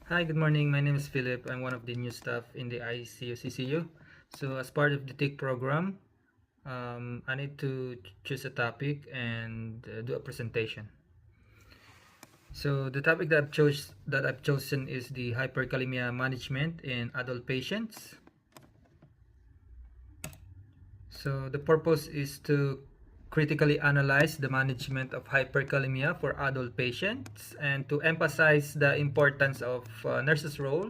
Hi, good morning. My name is Philip. I'm one of the new staff in the ICU-CCU. So as part of the TIC program, I need to choose a topic and do a presentation. So the topic that I've chosen is the hyperkalemia management in adult patients. So the purpose is to critically analyze the management of hyperkalemia for adult patients and to emphasize the importance of nurses' role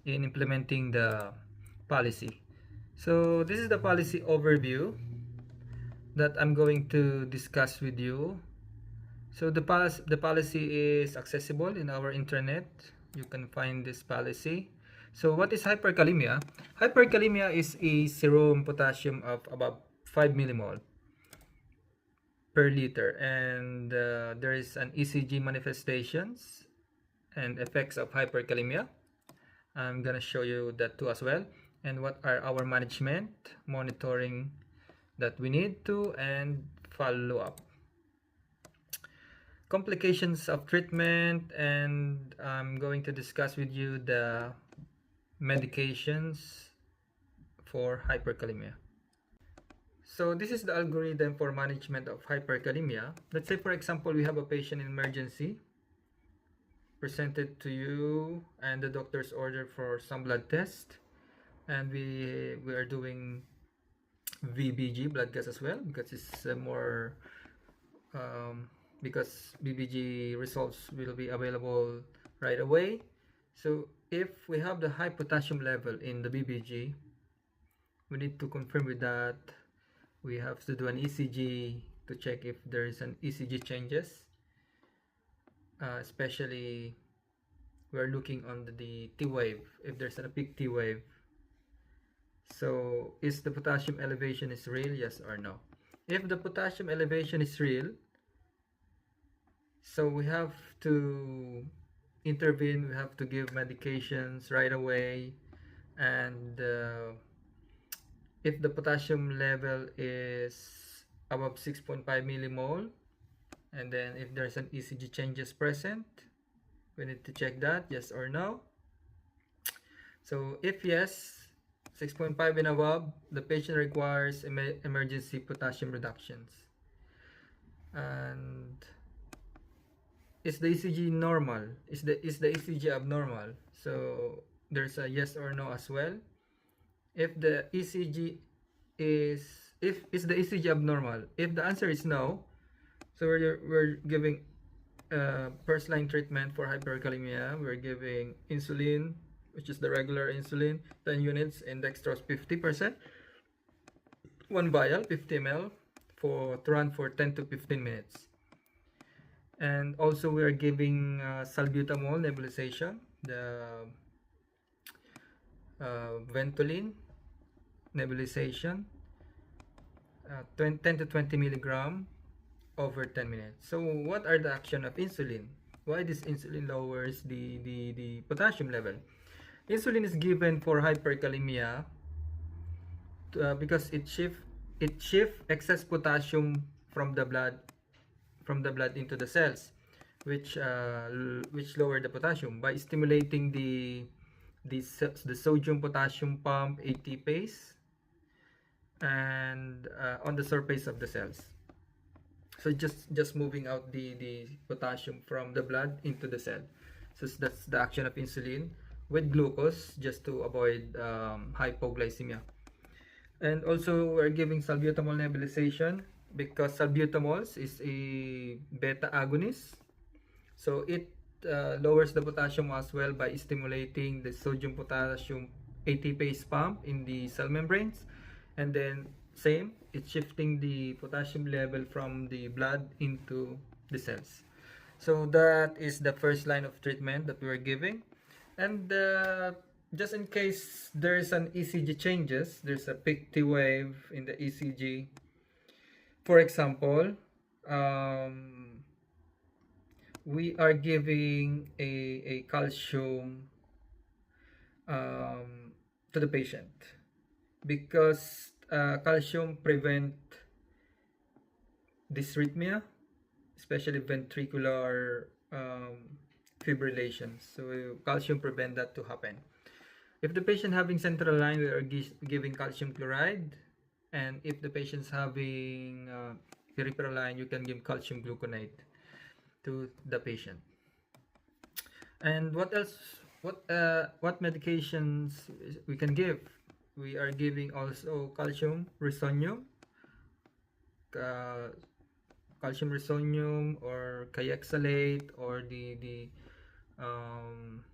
in implementing the policy. So this is the policy overview that I'm going to discuss with you. So the policy is accessible in our internet. You can find this policy. So what is hyperkalemia? Hyperkalemia is a serum potassium of about 5 millimole per liter, and there is an ECG manifestations and effects of hyperkalemia. I'm gonna show you that too as well, and what are our management monitoring that we need to and follow up. Complications of treatment, and I'm going to discuss with you the medications for hyperkalemia. So this is the algorithm for management of hyperkalemia. Let's say for example we have a patient in emergency presented to you and the doctor's order for some blood test, and we are doing VBG blood gas as well because it's more because BBG results will be available right away. So if we have the high potassium level in the BBG, we need to confirm with that. We have to do an ECG to check if there is an ECG changes, especially we're looking on the T wave, if there's a peak T wave. So is the potassium elevation is real, yes or no? If the potassium elevation is real, so we have to intervene, we have to give medications right away, and if the potassium level is above 6.5 millimole, and then if there's an ECG changes present, we need to check that, yes or no. So if yes, 6.5 and above, the patient requires emergency potassium reductions. And is the ECG normal? Is the ECG abnormal? So there's a yes or no as well. If the ECG is the ECG abnormal? If the answer is no, so we're giving first line treatment for hyperkalemia. We're giving insulin, which is the regular insulin, 10 units, and dextrose 50%. One vial, 50 ml, to run for 10 to 15 minutes. And also we are giving salbutamol nebulization, the Ventolin nebulization, 10 to 20 milligram over 10 minutes. So what are the action of insulin? Why this insulin lowers the potassium level? Insulin is given for hyperkalemia because it shift excess potassium from the blood into the cells, which lower the potassium by stimulating the sodium potassium pump ATPase and on the surface of the cells. So just moving out the potassium from the blood into the cell. So that's the action of insulin with glucose, just to avoid hypoglycemia. And also we're giving salbutamol nebulization because salbutamols is a beta agonist. So it lowers the potassium as well by stimulating the sodium potassium ATPase pump in the cell membranes. And then same, it's shifting the potassium level from the blood into the cells. So that is the first line of treatment that we're giving. And just in case there's an ECG changes, there's a peak T wave in the ECG. For example, we are giving a calcium to the patient because calcium prevent dysrhythmia, especially ventricular fibrillation. So calcium prevent that to happen. If the patient having central line, we are giving calcium chloride, and if the patient's having peripheral line, you can give calcium gluconate to the patient. And what else? What medications we can give? We are giving also uh, calcium resonium or kayexalate, or the um,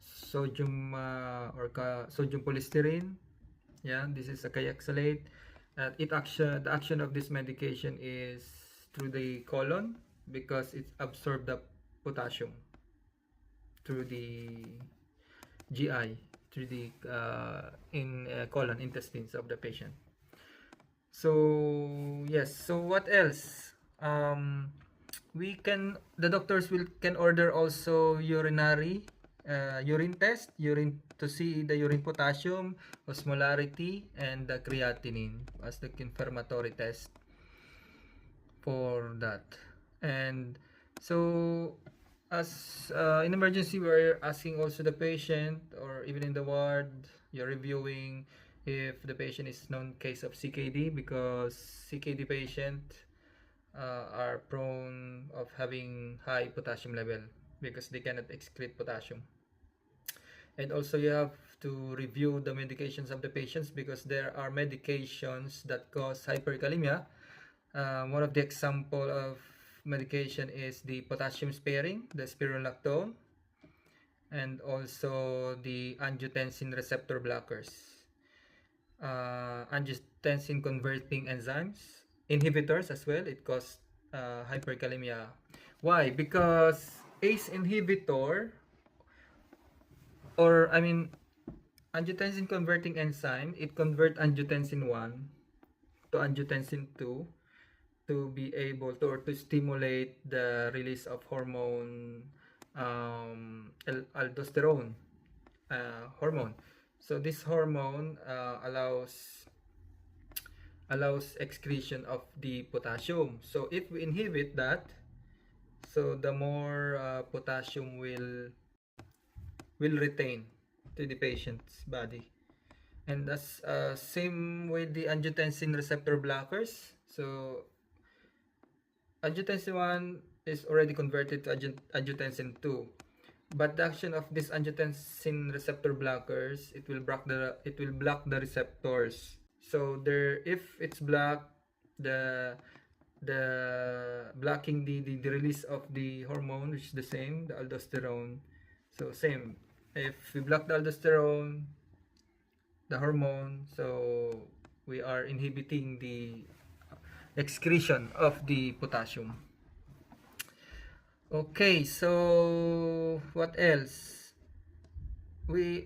sodium sodium polystyrene. Yeah, this is a kayexalate. The action of this medication is through the colon, because it absorbs the potassium through the GI, through the colon, intestines of the patient. So yes, so what else? The doctors can order also urine test, urine to see the urine potassium, osmolarity, and the creatinine as the confirmatory test for that. And so as in emergency, we're asking also the patient, or even in the ward, you're reviewing if the patient is known case of CKD, because CKD patient are prone of having high potassium level because they cannot excrete potassium. And also you have to review the medications of the patients, because there are medications that cause hyperkalemia. One of the example of medication is the potassium sparing, the spironolactone, and also the angiotensin receptor blockers, angiotensin converting enzymes, inhibitors as well. It causes hyperkalemia. Why? Because ACE inhibitor, or I mean angiotensin converting enzyme, it convert angiotensin 1 to angiotensin 2 to be able to, or to stimulate the release of hormone, aldosterone hormone. So this hormone allows excretion of the potassium. So if we inhibit that, so the more potassium will retain to the patient's body. And that's same with the angiotensin receptor blockers. So angiotensin 1 is already converted to angiotensin 2. But the action of this angiotensin receptor blockers, it will block the receptors. So there, if it's blocked, the blocking the release of the hormone, which is the same, the aldosterone. So same, if we block the aldosterone, the hormone, so we are inhibiting the excretion of the potassium. Okay, so what else?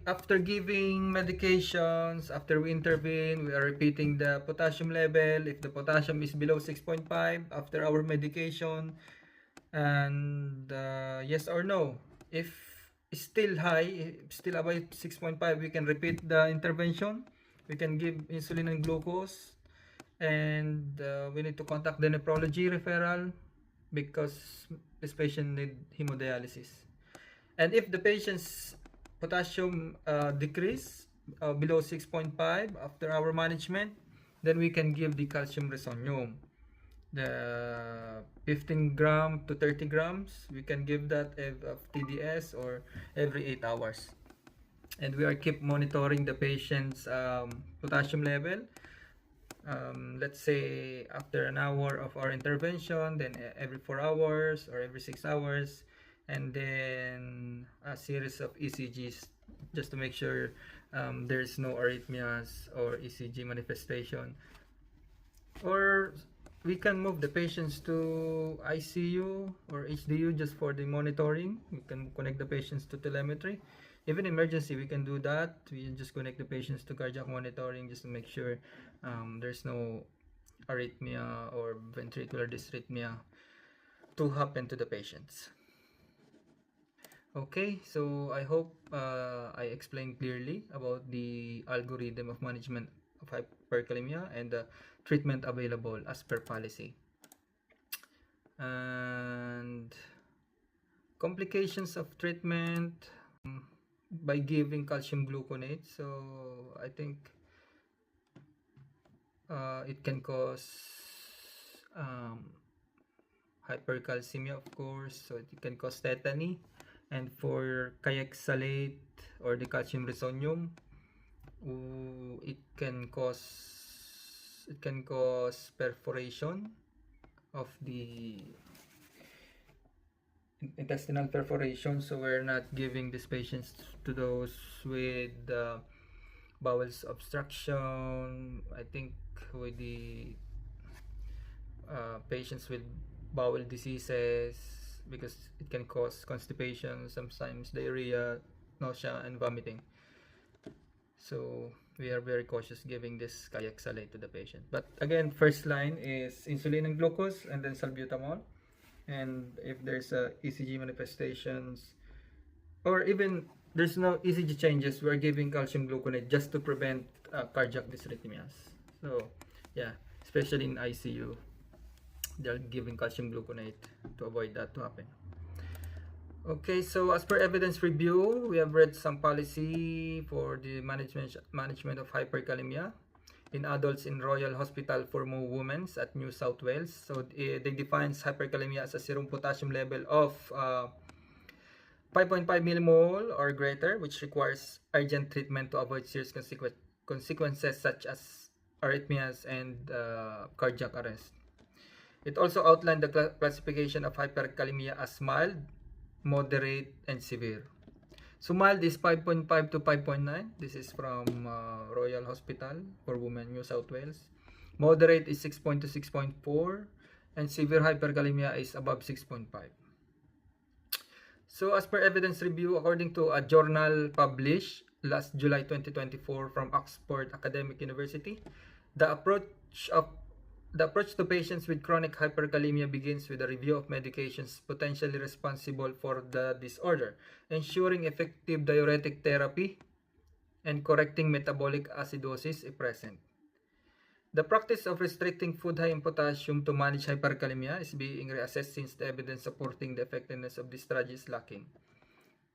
After giving medications, after we intervene, we are repeating the potassium level. If the potassium is below 6.5 after our medication, and yes or no. If it's still high, still above 6.5, we can repeat the intervention. We can give insulin and glucose, and we need to contact the nephrology referral, because this patient need hemodialysis. And if the patient's potassium decrease below 6.5 after our management, then we can give the calcium resonium, the 15 gram to 30 grams. We can give that of TDS, or every 8 hours. And we are keep monitoring the patient's potassium level. Let's say after an hour of our intervention, then every 4 hours or every 6 hours, and then a series of ECGs, just to make sure there's no arrhythmias or ECG manifestation. Or we can move the patients to ICU or HDU just for the monitoring. We can connect the patients to telemetry. Even emergency, we can do that. We just connect the patients to cardiac monitoring just to make sure there's no arrhythmia or ventricular dysrhythmia to happen to the patients. Okay, so I hope I explained clearly about the algorithm of management of hyperkalemia and the treatment available as per policy. And complications of treatment by giving calcium gluconate. So I think it can cause hypercalcemia, of course, so it can cause tetany. And for kayexalate or the calcium resonium, it can cause perforation of the intestinal perforation, so we're not giving these patients to those with bowels obstruction. I think with the patients with bowel diseases, because it can cause constipation, sometimes diarrhea, nausea, and vomiting. So we are very cautious giving this kayexalate to the patient. But again, first line is insulin and glucose, and then salbutamol. And if there's ECG manifestations, or even there's no ECG changes, we're giving calcium gluconate just to prevent cardiac dysrhythmias. So yeah, especially in ICU, they're giving calcium gluconate to avoid that to happen. Okay, so as per evidence review, we have read some policy for the management of hyperkalemia in adults in Royal Hospital for Women at New South Wales. So they defines hyperkalemia as a serum potassium level of 5.5 millimole or greater, which requires urgent treatment to avoid serious consequences such as arrhythmias and cardiac arrest. It also outlined the classification of hyperkalemia as mild, moderate, and severe. So mild is 5.5 to 5.9. This is from Royal Hospital for Women, New South Wales. Moderate is 6.0 to 6.4, and severe hyperkalemia is above 6.5. So as per evidence review, according to a journal published last July 2024 from Oxford Academic University, the approach to patients with chronic hyperkalemia begins with a review of medications potentially responsible for the disorder, ensuring effective diuretic therapy and correcting metabolic acidosis if present. The practice of restricting food high in potassium to manage hyperkalemia is being reassessed since the evidence supporting the effectiveness of this strategy is lacking.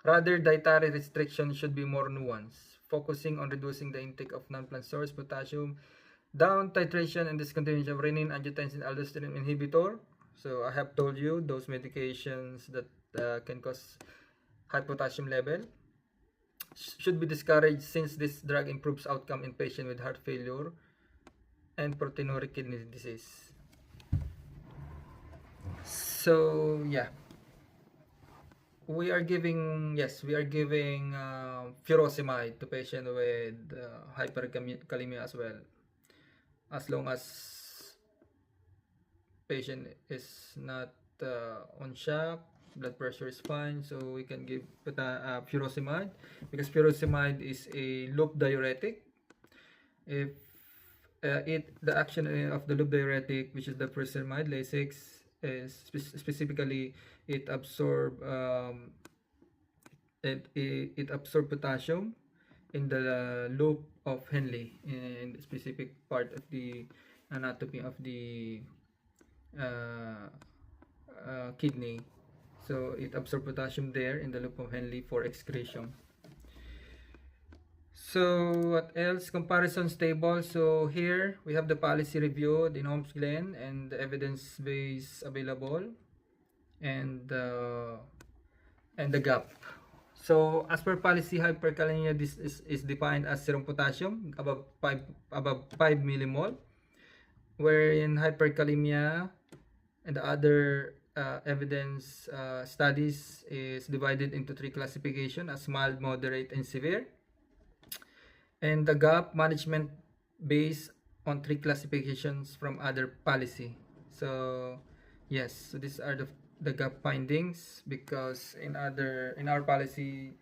Rather, dietary restriction should be more nuanced, focusing on reducing the intake of non-plant source potassium, down titration and discontinuation of renin, angiotensin, aldosterone inhibitor. So I have told you those medications that can cause high potassium level should be discouraged since this drug improves outcome in patients with heart failure and proteinuria kidney disease. So yeah, we are giving furosemide to patients with hyperkalemia as well, as long as patient is not on shock, blood pressure is fine, so we can give furosemide, because furosemide is a loop diuretic. If the action of the loop diuretic, which is the furosemide Lasix, is specifically it absorb potassium in the loop of Henle, in the specific part of the anatomy of the kidney. So it absorbs potassium there in the loop of Henle for excretion. So what else? Comparisons table. So here we have the policy reviewed in Holmes Glen and the evidence base available, and the gap. So as per policy, hyperkalemia is defined as serum potassium above 5 millimole, wherein hyperkalemia and the other evidence studies is divided into 3 classifications as mild, moderate, and severe. And the gap management based on 3 classifications from other policy. So yes, so these are the gap findings, because in our policy,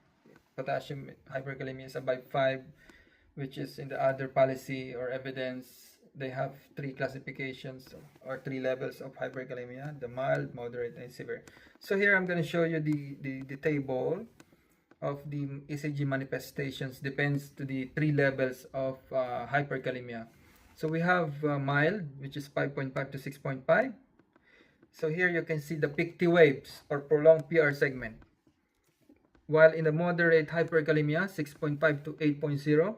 potassium hyperkalemia is above 5, which is in the other policy or evidence, they have 3 classifications or 3 levels of hyperkalemia: the mild, moderate, and severe. So here I'm going to show you the table of the ECG manifestations depends to the 3 levels of hyperkalemia. So we have mild, which is 5.5 to 6.5, So here you can see the peak T waves or prolonged PR segment. While in the moderate hyperkalemia, 6.5 to 8.0,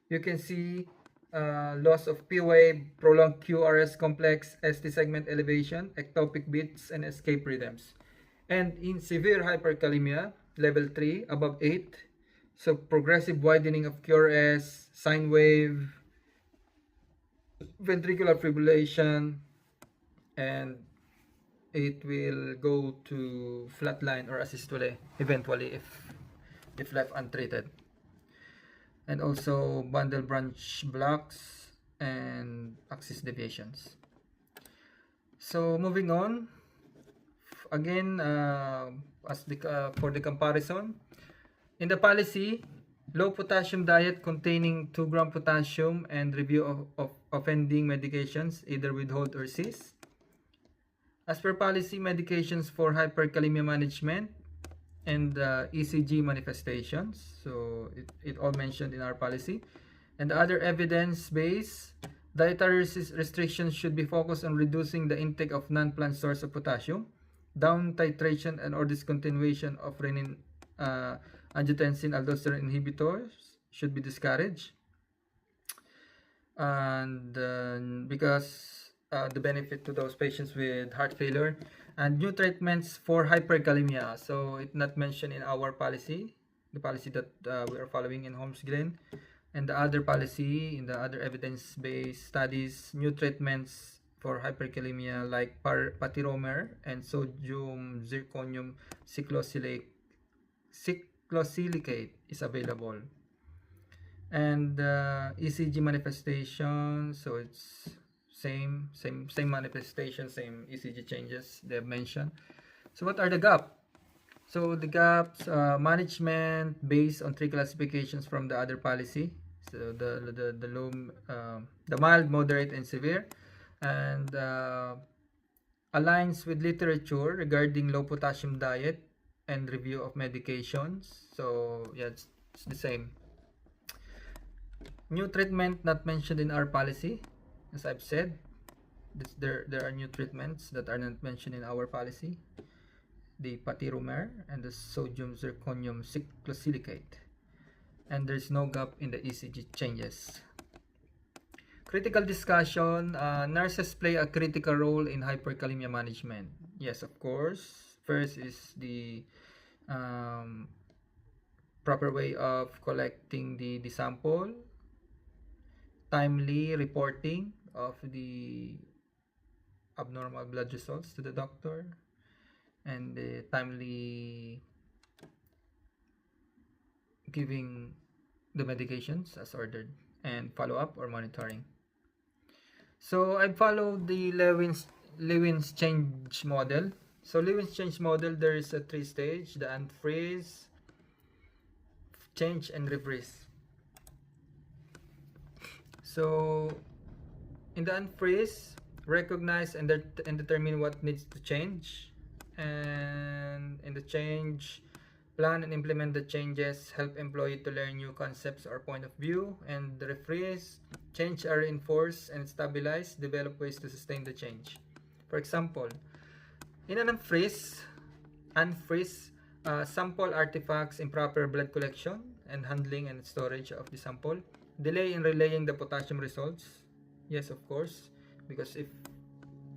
you can see loss of P wave, prolonged QRS complex, ST segment elevation, ectopic beats, and escape rhythms. And in severe hyperkalemia, level 3, above 8, so progressive widening of QRS, sine wave, ventricular fibrillation, and it will go to flatline or asystole eventually if left untreated. And also bundle branch blocks and axis deviations. So moving on, again, for the comparison, in the policy, low potassium diet containing 2 gram potassium and review of offending medications, either withhold or cease. As per policy, medications for hyperkalemia management and ECG manifestations. So it all mentioned in our policy. And the other evidence-based dietary restrictions should be focused on reducing the intake of non-plant source of potassium, down titration and or discontinuation of renin, angiotensin aldosterone inhibitors should be discouraged. And because the benefit to those patients with heart failure, and new treatments for hyperkalemia. So it's not mentioned in our policy, the policy that we are following in Holmes-Glen, and the other policy in the other evidence-based studies, new treatments for hyperkalemia like patiromer and sodium zirconium cyclosilicate is available. And ECG manifestation, so it's same manifestation, same ECG changes they have mentioned. So what are the gaps? So the gaps, management based on 3 classifications from the other policy. So the low, the mild, moderate, and severe, and aligns with literature regarding low potassium diet and review of medications. So yeah, it's the same. New treatment not mentioned in our policy. As I've said, there are new treatments that are not mentioned in our policy. The patiromer and the sodium zirconium cyclosilicate. And there's no gap in the ECG changes. Critical discussion, nurses play a critical role in hyperkalemia management. Yes, of course. First is the proper way of collecting the sample, timely reporting of the abnormal blood results to the doctor, and the timely giving the medications as ordered, and follow-up or monitoring. So I followed the Lewin's change model. So Lewin's change model, there is a 3-stage, the unfreeze, change, and refreeze. So in the unfreeze, recognize and determine what needs to change, and in the change, plan and implement the changes, help employee to learn new concepts or point of view, and the refreeze, change are reinforced and stabilized, develop ways to sustain the change. For example, in an unfreeze, sample artifacts, improper blood collection and handling and storage of the sample, delay in relaying the potassium results. Yes, of course, because if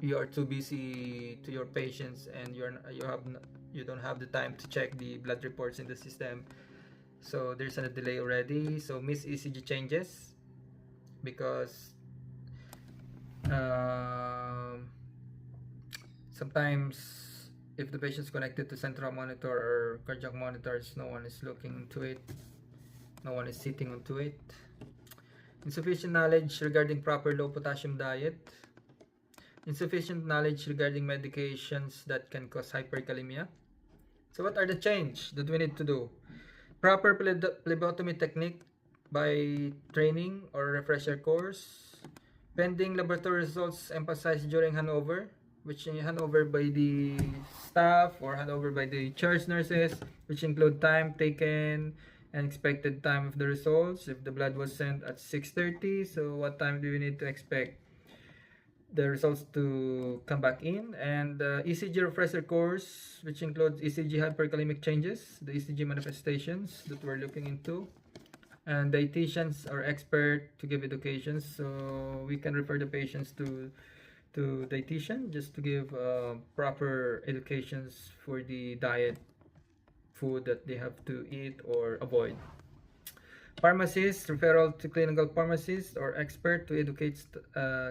you are too busy to your patients and you don't have the time to check the blood reports in the system, so there's a delay already. So miss ECG changes because sometimes if the patient is connected to central monitor or cardiac monitors, no one is looking into it, no one is sitting onto it. Insufficient knowledge regarding proper low potassium diet, insufficient knowledge regarding medications that can cause hyperkalemia. So what are the change that we need to do? Proper phlebotomy technique by training or refresher course. Pending laboratory results emphasized during handover, which handover by the staff or handover by the charge nurses, which include time taken and expected time of the results. If the blood was sent at 6:30, so what time do we need to expect? the results to come back in, and ECG refresher course, which includes ECG hyperkalemic changes, the ECG manifestations that we're looking into, and dietitians are expert to give educations, so we can refer the patients to dietitian just to give proper educations for the diet, food that they have to eat or avoid. Pharmacist, referral to clinical pharmacist or expert to educate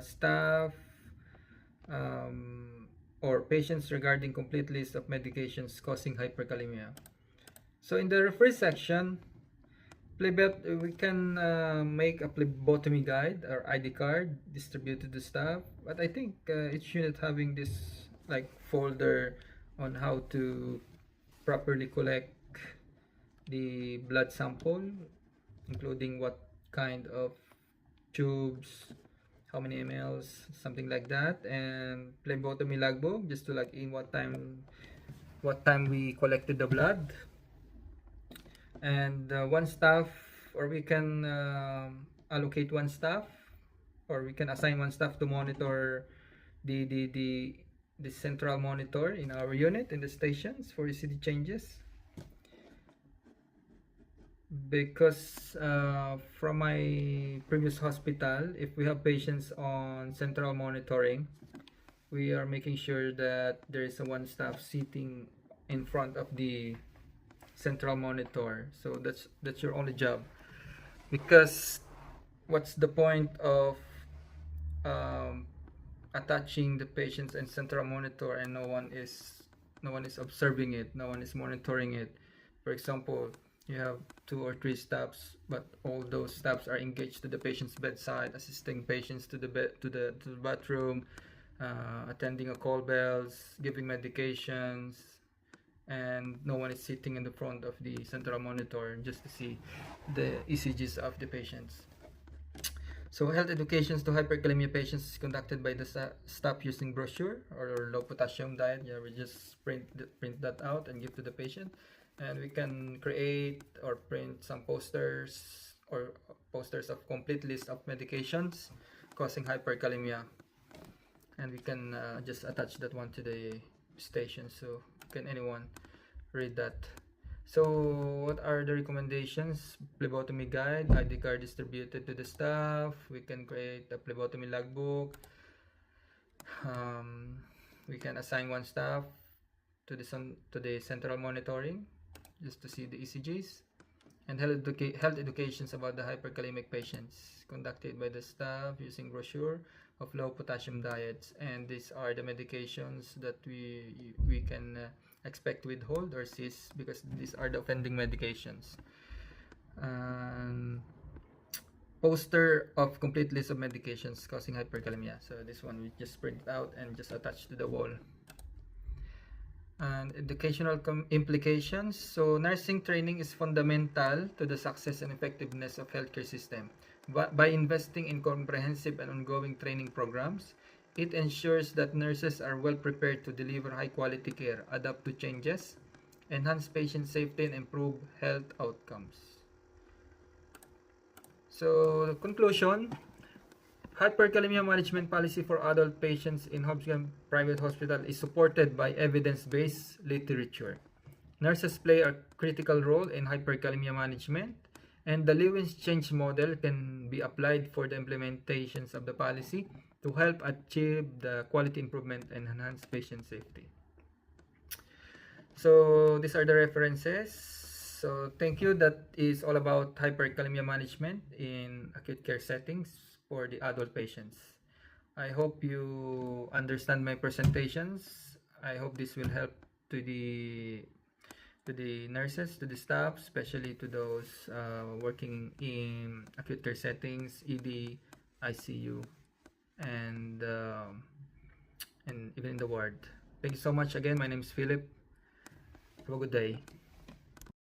staff or patients regarding complete list of medications causing hyperkalemia. So in the first section, we can make a phlebotomy guide or ID card distributed to staff, but I think each unit having this like folder on how to properly collect the blood sample, including what kind of tubes, how many mLs, something like that, and phlebotomy logbook just to log in what time we collected the blood, and one staff, or we can allocate one staff, or we can assign one staff to monitor the central monitor in our unit in the stations for ECD changes. Because from my previous hospital, if we have patients on central monitoring, we are making sure that there is one staff sitting in front of the central monitor. So that's your only job, because what's the point of attaching the patients in central monitor and no one is observing it, no one is monitoring it? For example, you have 2 or 3 staffs, but all those staffs are engaged to the patient's bedside, assisting patients to the bathroom, attending a call bells, giving medications, and no one is sitting in the front of the central monitor just to see the ECGs of the patients. So health educations to hyperkalemia patients is conducted by the staff using brochure or low potassium diet. Yeah, we just print that out and give to the patient, and we can create or print some posters of complete list of medications causing hyperkalemia, and we can just attach that one to the station, so can anyone read that. So what are the recommendations? Phlebotomy guide, ID card distributed to the staff. We can create a phlebotomy logbook. We can assign one staff to the central monitoring just to see the ECGs, and health educations about the hyperkalemic patients conducted by the staff using brochure of low potassium diets. And these are the medications that we can expect to withhold or cease, because these are the offending medications. Poster of complete list of medications causing hyperkalemia. So this one we just print out and just attach to the wall. And educational implications. So nursing training is fundamental to the success and effectiveness of healthcare system. By investing in comprehensive and ongoing training programs, it ensures that nurses are well prepared to deliver high quality care, adapt to changes, enhance patient safety, and improve health outcomes. So conclusion, hyperkalemia management policy for adult patients in Hobsbawm Private Hospital is supported by evidence-based literature. Nurses play a critical role in hyperkalemia management, and the Lewis change model can be applied for the implementations of the policy to help achieve the quality improvement and enhance patient safety. So these are the references. So thank you. That is all about hyperkalemia management in acute care settings for the adult patients. I hope you understand my presentations. I hope this will help to the nurses, to the staff, especially to those working in acute care settings, ED, ICU, and even in the ward. Thank you so much again. My name is Philip. Have a good day.